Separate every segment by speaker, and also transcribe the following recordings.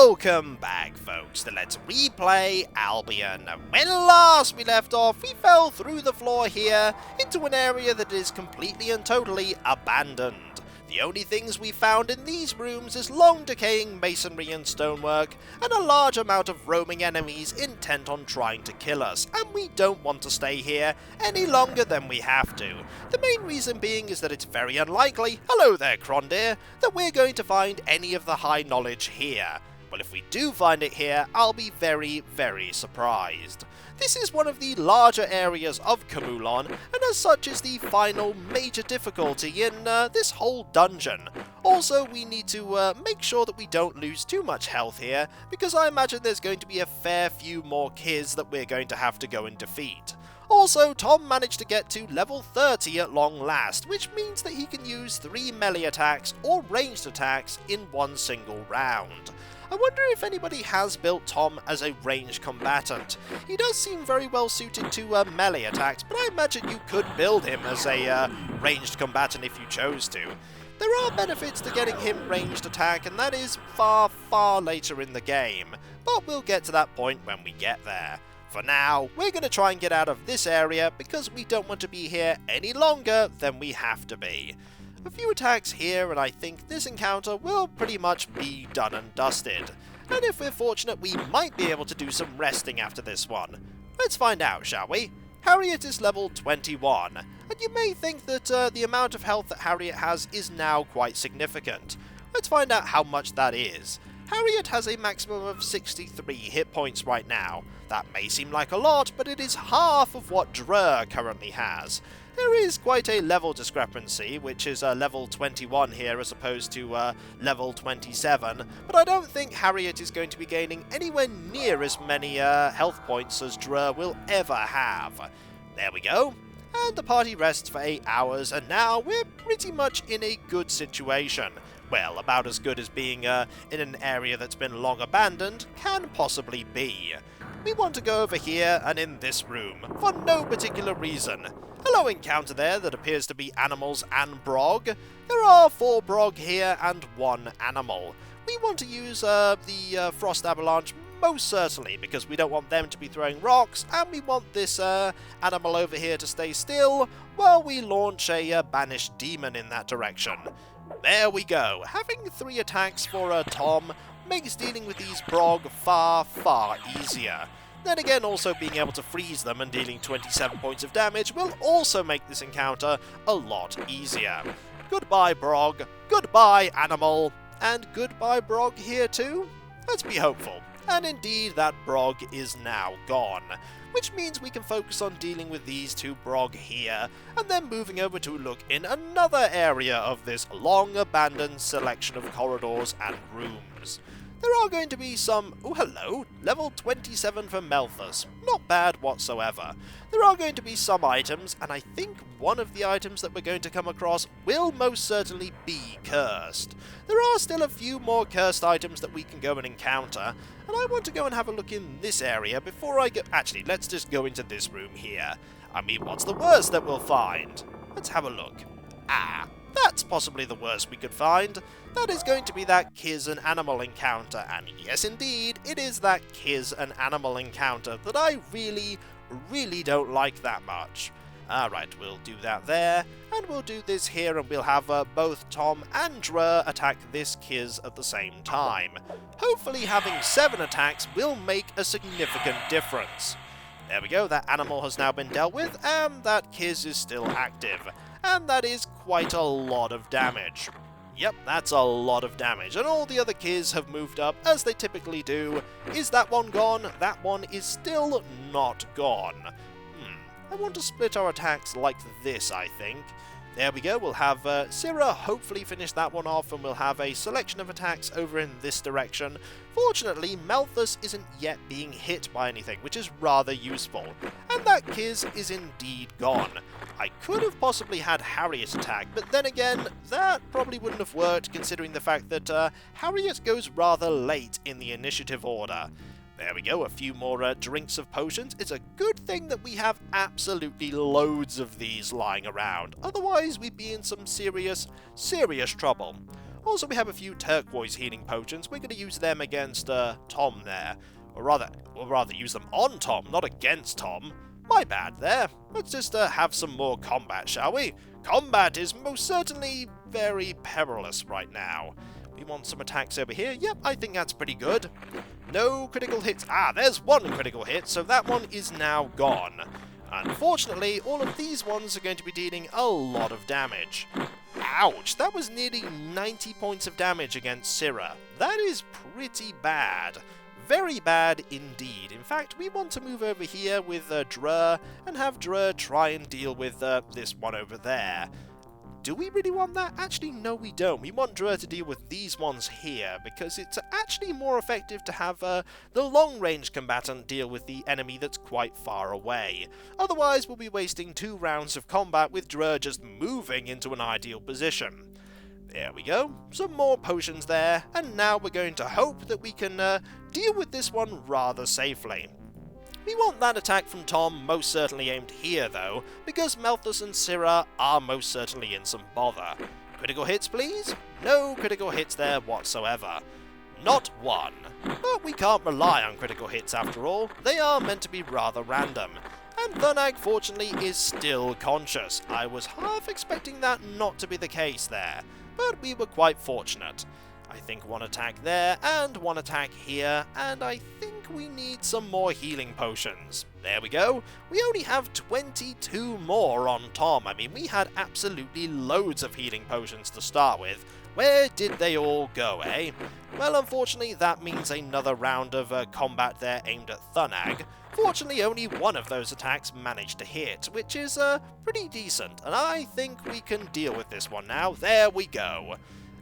Speaker 1: Welcome back, folks, to Let's Replay Albion. When last we left off, we fell through the floor here into an area that is completely and totally abandoned. The only things we found in these rooms is long decaying masonry and stonework, and a large amount of roaming enemies intent on trying to kill us, and we don't want to stay here any longer than we have to. The main reason being is that it's very unlikely, hello there Crondir, that we're going to find any of the high knowledge here. Well, if we do find it here, I'll be very, very surprised. This is one of the larger areas of Khamulon, and as such is the final major difficulty in this whole dungeon. Also, we need to make sure that we don't lose too much health here, because I imagine there's going to be a fair few more Kiz that we're going to have to go and defeat. Also, Tom managed to get to level 30 at long last, which means that he can use 3 melee attacks or ranged attacks in one single round. I wonder if anybody has built Tom as a ranged combatant. He does seem very well suited to melee attacks, but I imagine you could build him as a ranged combatant if you chose to. There are benefits to getting him ranged attack, and that is far, far later in the game, but we'll get to that point when we get there. For now, we're going to try and get out of this area because we don't want to be here any longer than we have to be. A few attacks here, and I think this encounter will pretty much be done and dusted. And if we're fortunate, we might be able to do some resting after this one. Let's find out, shall we? Harriet is level 21, and you may think that the amount of health that Harriet has is now quite significant. Let's find out how much that is. Harriet has a maximum of 63 hit points right now. That may seem like a lot, but it is half of what Dreary currently has. There is quite a level discrepancy, which is level 21 here as opposed to level 27, but I don't think Harriet is going to be gaining anywhere near as many health points as Dreary will ever have. There we go. And the party rests for 8 hours, and now we're pretty much in a good situation. Well, about as good as being in an area that's been long abandoned can possibly be. We want to go over here and in this room, for no particular reason. Hello encounter there that appears to be animals and Brog. There are 4 Brog here and 1 animal. We want to use the Frost Avalanche most certainly, because we don't want them to be throwing rocks, and we want this animal over here to stay still while we launch a banished demon in that direction. There we go. Having 3 attacks for Tom makes dealing with these Brog far, far easier. Then again, also being able to freeze them and dealing 27 points of damage will also make this encounter a lot easier. Goodbye, Brog. Goodbye, animal. And goodbye, Brog here too? Let's be hopeful. And indeed, that Brog is now gone, which means we can focus on dealing with these 2 Brog here, and then moving over to look in another area of this long-abandoned selection of corridors and rooms. There are going to be some... oh, hello! Level 27 for Melthas. Not bad whatsoever. There are going to be some items, and I think one of the items that we're going to come across will most certainly be cursed. There are still a few more cursed items that we can go and encounter, and I want to go and have a look in this area before I go... actually, let's just go into this room here. I mean, what's the worst that we'll find? Let's have a look. Ah, that's possibly the worst we could find. That is going to be that Kiz and animal encounter, and yes indeed, it is that Kiz and animal encounter that I really, really don't like that much. Alright, we'll do that there, and we'll do this here, and we'll have both Tom and Dreary attack this Kiz at the same time. Hopefully having 7 attacks will make a significant difference. There we go, that animal has now been dealt with, and that Kiz is still active. And that is quite a lot of damage. Yep, that's a lot of damage, and all the other Kiz have moved up, as they typically do. Is that one gone? That one is still not gone. I want to split our attacks like this, I think. There we go, we'll have Syrah hopefully finish that one off, and we'll have a selection of attacks over in this direction. Fortunately, Melthas isn't yet being hit by anything, which is rather useful. And that Kiz is indeed gone. I could have possibly had Harriet attack, but then again, that probably wouldn't have worked considering the fact that Harriet goes rather late in the initiative order. There we go, a few more drinks of potions. It's a good thing that we have absolutely loads of these lying around. Otherwise, we'd be in some serious, serious trouble. Also, we have a few turquoise healing potions. We're going to use them against Tom there. Or rather use them on Tom, not against Tom. My bad there. Let's just have some more combat, shall we? Combat is most certainly very perilous right now. We want some attacks over here. Yep, I think that's pretty good. No critical hits. Ah, there's one critical hit, so that one is now gone. Unfortunately, all of these ones are going to be dealing a lot of damage. Ouch, that was nearly 90 points of damage against Syrah. That is pretty bad. Very bad indeed. In fact, we want to move over here with Dreary and have Dreary try and deal with this one over there. Do we really want that? Actually, no we don't. We want Dreary to deal with these ones here, because it's actually more effective to have the long-range combatant deal with the enemy that's quite far away. Otherwise, we'll be wasting 2 rounds of combat with Dreary just moving into an ideal position. There we go, some more potions there, and now we're going to hope that we can deal with this one rather safely. We want that attack from Tom most certainly aimed here though, because Melthas and Syrah are most certainly in some bother. Critical hits please? No critical hits there whatsoever. Not one. But we can't rely on critical hits after all, they are meant to be rather random. And Khunag fortunately is still conscious. I was half expecting that not to be the case there, but we were quite fortunate. I think one attack there, and one attack here, and I think we need some more healing potions. There we go. We only have 22 more on Tom. I mean, we had absolutely loads of healing potions to start with. Where did they all go, eh? Well, unfortunately, that means another round of combat there aimed at Khunag. Fortunately, only one of those attacks managed to hit, which is pretty decent, and I think we can deal with this one now. There we go.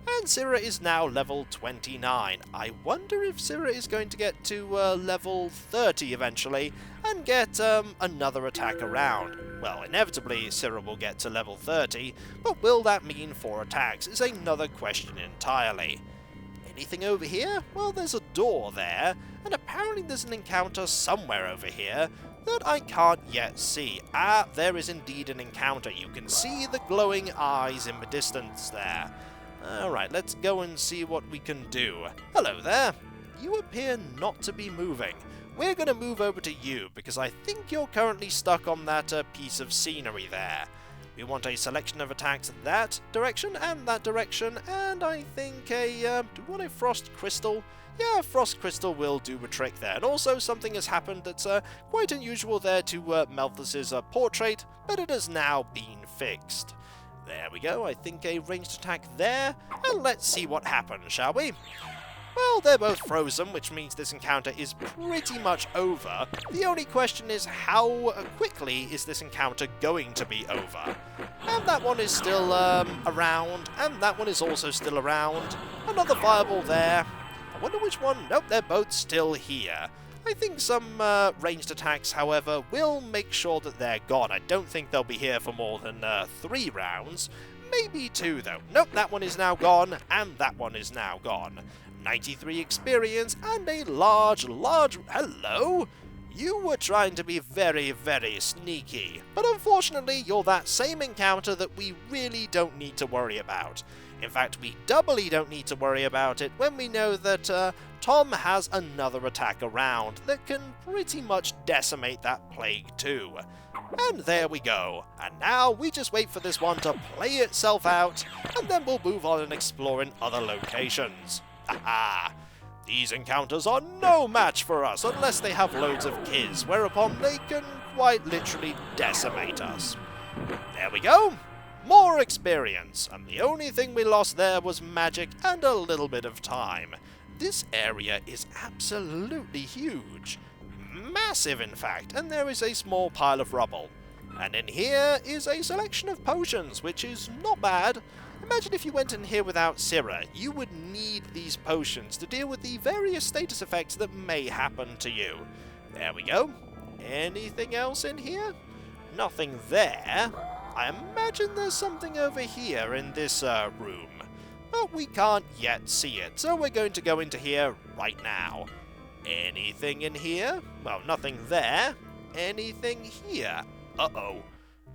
Speaker 1: And Syrah is now level 29. I wonder if Syrah is going to get to level 30 eventually, and get another attack around. Well, inevitably Syrah will get to level 30, but will that mean 4 attacks is another question entirely. Anything over here? Well, there's a door there, and apparently there's an encounter somewhere over here that I can't yet see. Ah, there is indeed an encounter. You can see the glowing eyes in the distance there. Alright, let's go and see what we can do. Hello there. You appear not to be moving. We're going to move over to you, because I think you're currently stuck on that piece of scenery there. We want a selection of attacks that direction, and I think do we want a Frost Crystal? Yeah, Frost Crystal will do a trick there. And also something has happened that's quite unusual there to Melthas' portrait, but it has now been fixed. There we go, I think a ranged attack there, and let's see what happens, shall we? Well, they're both frozen, which means this encounter is pretty much over. The only question is how quickly is this encounter going to be over? And that one is still around, and that one is also still around. Another fireball there. I wonder which one. Nope, they're both still here. I think some ranged attacks, however, will make sure that they're gone. I don't think they'll be here for more than 3 rounds. Maybe 2, though. Nope, that one is now gone, and that one is now gone. 93 experience, and a large... Hello? You were trying to be very, very sneaky. But unfortunately, you're that same encounter that we really don't need to worry about. In fact, we doubly don't need to worry about it when we know that Tom has another attack around that can pretty much decimate that plague too. And there we go. And now we just wait for this one to play itself out, and then we'll move on and explore in other locations. Haha! These encounters are no match for us unless they have loads of kids, whereupon they can quite literally decimate us. There we go! More experience, and the only thing we lost there was magic and a little bit of time. This area is absolutely huge. Massive, in fact, and there is a small pile of rubble. And in here is a selection of potions, which is not bad. Imagine if you went in here without Syrah. You would need these potions to deal with the various status effects that may happen to you. There we go. Anything else in here? Nothing there. I imagine there's something over here in this room. But we can't yet see it, so we're going to go into here right now. Anything in here? Well, nothing there. Anything here? Uh-oh.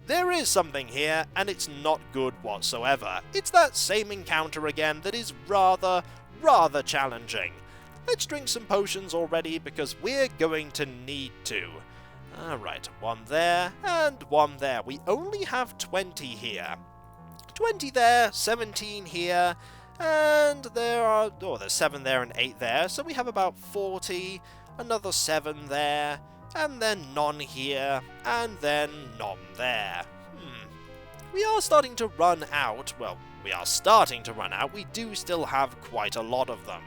Speaker 1: there is something here, and it's not good whatsoever. It's that same encounter again that is rather challenging. Let's drink some potions already, because we're going to need to. Alright, one there, and one there. We only have 20 here. 20 there, 17 here, and there's 7 there and 8 there, so we have about 40, another 7 there, and then none here, and then none there. We are starting to run out. Well, we are starting to run out. We do still have quite a lot of them.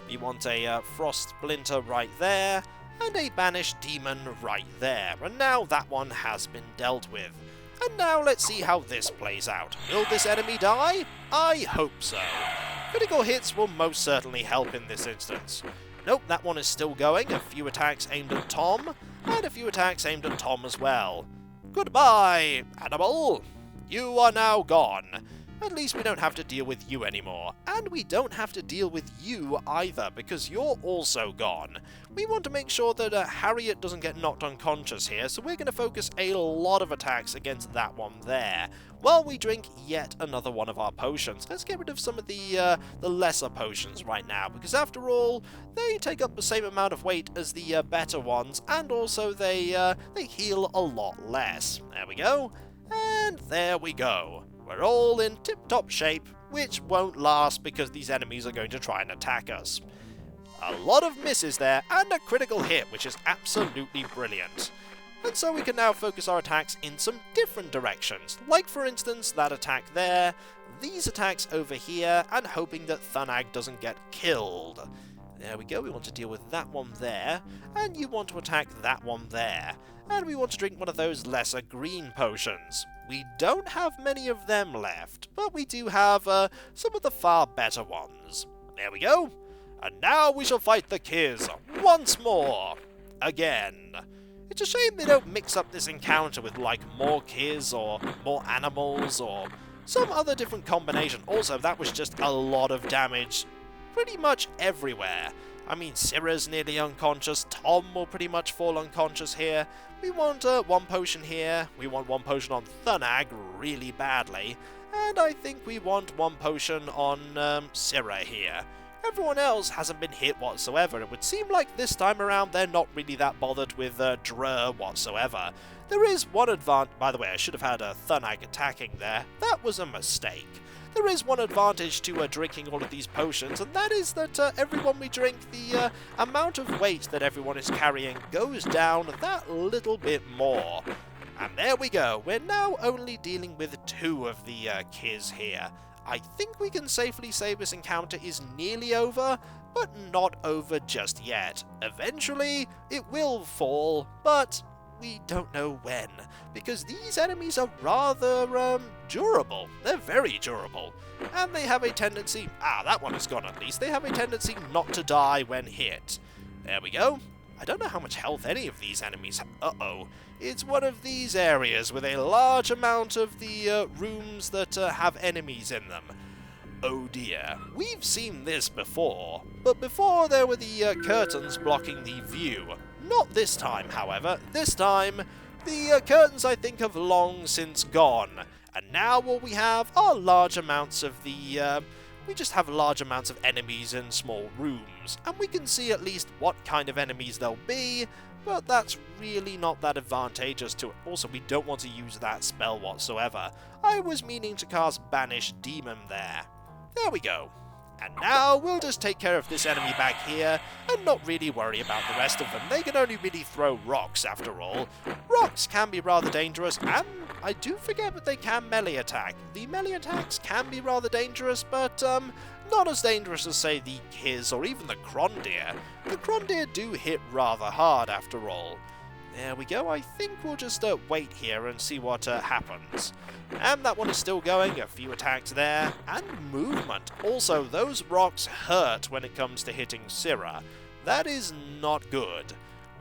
Speaker 1: We want a frost splinter right there, and a banished demon right there, and now that one has been dealt with. And now let's see how this plays out. Will this enemy die? I hope so. Critical hits will most certainly help in this instance. Nope, that one is still going. A few attacks aimed at Tom, and a few attacks aimed at Tom as well. Goodbye, animal. You are now gone. At least we don't have to deal with you anymore. And we don't have to deal with you either, because you're also gone. We want to make sure that Harriet doesn't get knocked unconscious here, so we're going to focus a lot of attacks against that one there, while we drink yet another one of our potions. Let's get rid of some of the lesser potions right now, because after all, they take up the same amount of weight as the better ones, and also they heal a lot less. There we go. And there we go. We're all in tip-top shape, which won't last because these enemies are going to try and attack us. A lot of misses there, and a critical hit, which is absolutely brilliant. And so we can now focus our attacks in some different directions, like for instance that attack there, these attacks over here, and hoping that Khunag doesn't get killed. There we go, we want to deal with that one there, and you want to attack that one there. And we want to drink one of those lesser green potions. We don't have many of them left, but we do have some of the far better ones. There we go. And now we shall fight the Kiz once more. Again. It's a shame they don't mix up this encounter with, like, more Kiz or more animals or some other different combination. Also, that was just a lot of damage pretty much everywhere. I mean, Syrah's nearly unconscious, Tom will pretty much fall unconscious here. We want one potion here, we want one potion on Khunag really badly, and I think we want one potion on Syrah here. Everyone else hasn't been hit whatsoever. It would seem like this time around they're not really that bothered with Dreary whatsoever. There is one advantage. By the way, I should have had Khunag attacking there. That was a mistake. There is one advantage to drinking all of these potions, and that is that everyone we drink, the amount of weight that everyone is carrying goes down that little bit more. And there we go. We're now only dealing with 2 of the Kiz here. I think we can safely say this encounter is nearly over, but not over just yet. Eventually, it will fall, but we don't know when, because these enemies are rather durable. They're very durable, and they have a tendency, that one is gone at least, they have a tendency not to die when hit. There we go. I don't know how much health any of these enemies have. Uh-oh. It's one of these areas with a large amount of the rooms that have enemies in them. Oh dear. We've seen this before, but before there were the curtains blocking the view. Not this time, however. This time, the curtains, I think, have long since gone, and now what we have are large amounts of the we just have large amounts of enemies in small rooms, and we can see at least what kind of enemies they'll be, but that's really not that advantageous to it. Also, we don't want to use that spell whatsoever. I was meaning to cast Banish Demon there. There we go. And now we'll just take care of this enemy back here and not really worry about the rest of them. They can only really throw rocks after all. Rocks can be rather dangerous, and I do forget that they can melee attack. The melee attacks can be rather dangerous, but not as dangerous as, say, the Kiz or even the Krondir. The Krondir do hit rather hard after all. There we go. I think we'll just wait here and see what happens. And that one is still going. A few attacks there. And movement. Also, those rocks hurt when it comes to hitting Syrah. That is not good.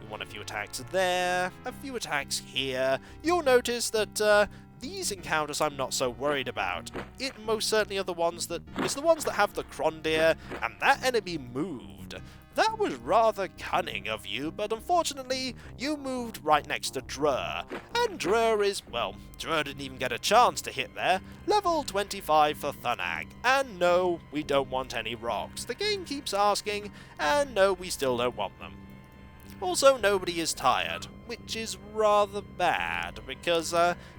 Speaker 1: We want a few attacks there. A few attacks here. You'll notice that these encounters I'm not so worried about. It most certainly are the ones that have the Krondir, and that enemy moved. that was rather cunning of you, but unfortunately, you moved right next to Drear. And Drear is, well, Drear didn't even get a chance to hit there. Level 25 for Khunag. And no, we don't want any rocks. The game keeps asking, and no, we still don't want them. Also, nobody is tired, which is rather bad, because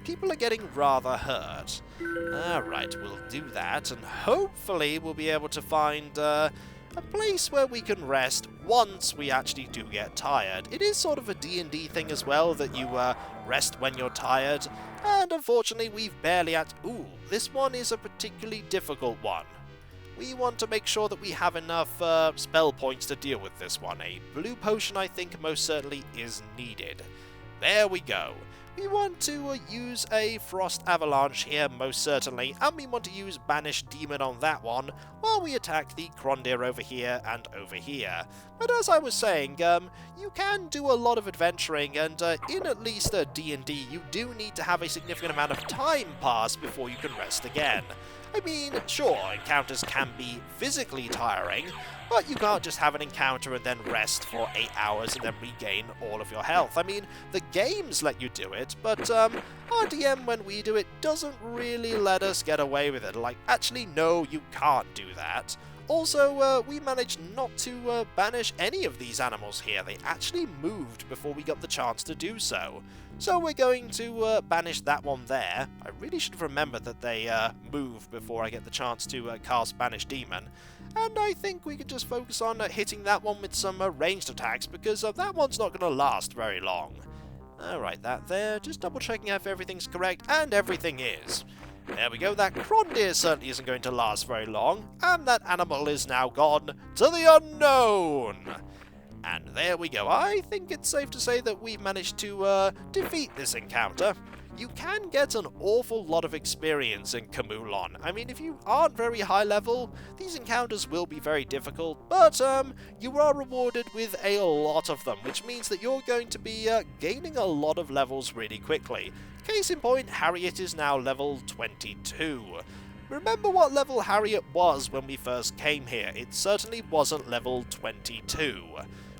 Speaker 1: people are getting rather hurt. Alright, we'll do that, and hopefully we'll be able to find a place where we can rest once we actually do get tired. It is sort of a D&D thing as well, that you rest when you're tired, and unfortunately we've barely had... Ooh, this one is a particularly difficult one. We want to make sure that we have enough spell points to deal with this one. A blue potion, I think, most certainly is needed. There we go. We want to use a Frost Avalanche here, most certainly, and we want to use Banish Demon on that one, while we attack the Krondir over here and over here. But as I was saying, you can do a lot of adventuring, and in at least D&D, you do need to have a significant amount of time pass before you can rest again. I mean, sure, encounters can be physically tiring, but you can't just have an encounter and then rest for 8 hours and then regain all of your health. I mean, the games let you do it, but our DM, when we do it, doesn't really let us get away with it. Like, actually, no, you can't do that. Also, we managed not to banish any of these animals here. They actually moved before we got the chance to do so. So we're going to banish that one there. I really should have remembered that they move before I get the chance to cast Banish Demon. And I think we can just focus on hitting that one with some ranged attacks, because that one's not going to last very long. Alright, that there. Just double checking if everything's correct, and everything is. There we go, that Krondir certainly isn't going to last very long, and that animal is now gone to the unknown! And there we go. I think it's safe to say that we've managed to defeat this encounter. You can get an awful lot of experience in Khamulon. I mean, if you aren't very high level, these encounters will be very difficult, but you are rewarded with a lot of them, which means that you're going to be gaining a lot of levels really quickly. Case in point, Harriet is now level 22. Remember what level Harriet was when we first came here. It certainly wasn't level 22.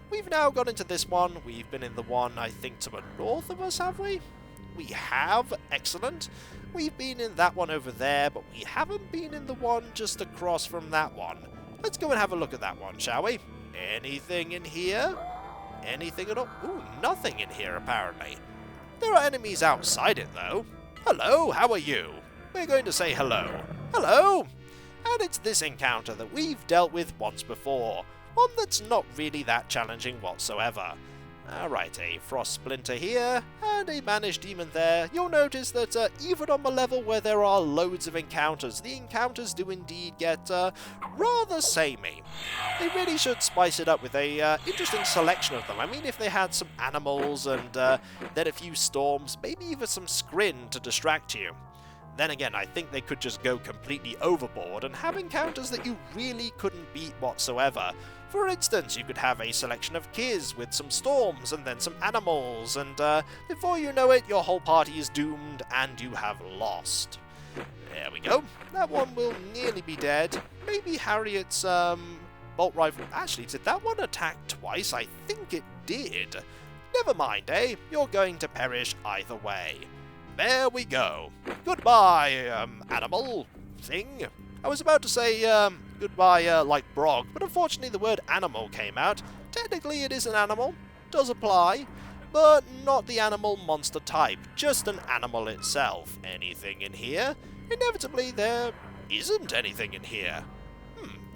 Speaker 1: We've now gone into this one. We've been in the one, I think, to the north of us, have we? We have. Excellent. We've been in that one over there, but we haven't been in the one just across from that one. Let's go and have a look at that one, shall we? Anything in here? Anything at all? Ooh, nothing in here, apparently. There are enemies outside it, though. Hello, how are you? We're going to say hello. Hello! And it's this encounter that we've dealt with once before. One that's not really that challenging whatsoever. Alright, a Frost Splinter here, and a Banish Demon there. You'll notice that even on the level where there are loads of encounters, the encounters do indeed get rather samey. They really should spice it up with a interesting selection of them. I mean, if they had some animals and then a few storms, maybe even some Scrin to distract you. Then again, I think they could just go completely overboard and have encounters that you really couldn't beat whatsoever. For instance, you could have a selection of Kiz with some storms and then some animals, and before you know it, your whole party is doomed and you have lost. There we go. That one will nearly be dead. Maybe Harriet's bolt rifle... Actually, did that one attack twice? I think it did. Never mind, eh? You're going to perish either way. There we go. Goodbye, animal thing. I was about to say, goodbye, like Brog, but unfortunately the word animal came out. Technically it is an animal, does apply, but not the animal monster type, just an animal itself. Anything in here? Inevitably there isn't anything in here.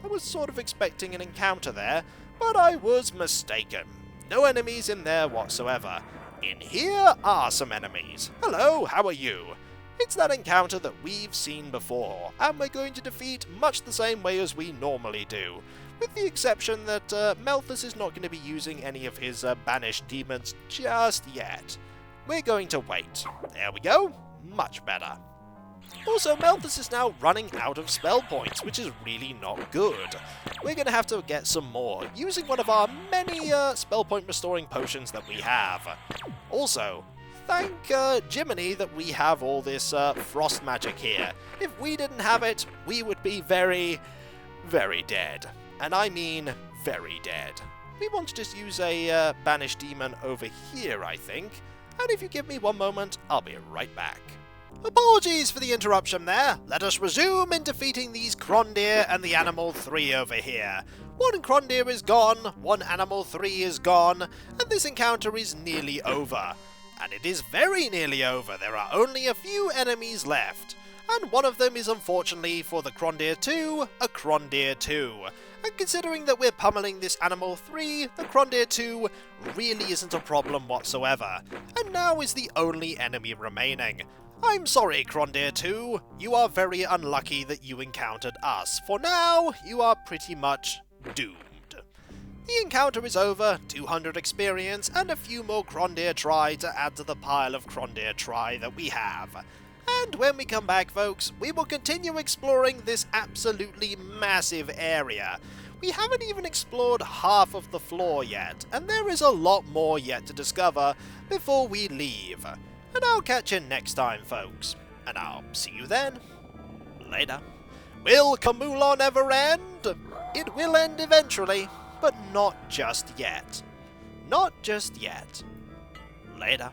Speaker 1: I was sort of expecting an encounter there, but I was mistaken. No enemies in there whatsoever. In here are some enemies. Hello, how are you? It's that encounter that we've seen before, and we're going to defeat much the same way as we normally do, with the exception that Melthas is not going to be using any of his banished demons just yet. We're going to wait. There we go. Much better. Also, Melthas is now running out of spell points, which is really not good. We're going to have to get some more, using one of our many spell point restoring potions that we have. Also, thank Jiminy that we have all this frost magic here. If we didn't have it, we would be very, very dead. And I mean very dead. We want to just use a banished demon over here, I think. And if you give me one moment, I'll be right back. Apologies for the interruption there. Let us resume in defeating these Krondir and the Animal 3 over here. One Krondir is gone, one Animal 3 is gone, and this encounter is nearly over. And it is very nearly over. There are only a few enemies left. And one of them is unfortunately for the Krondir 2, a Krondir 2. And considering that we're pummeling this Animal 3, the Krondir 2 really isn't a problem whatsoever. And now is the only enemy remaining. I'm sorry, Krondir 2, you are very unlucky that you encountered us. For now, you are pretty much doomed. The encounter is over, 200 experience, and a few more Krondir try to add to the pile of Krondir try that we have. And when we come back, folks, we will continue exploring this absolutely massive area. We haven't even explored half of the floor yet, and there is a lot more yet to discover before we leave. And I'll catch you next time, folks. And I'll see you then. Later. Will Khamulon ever end? It will end eventually, but not just yet. Not just yet. Later.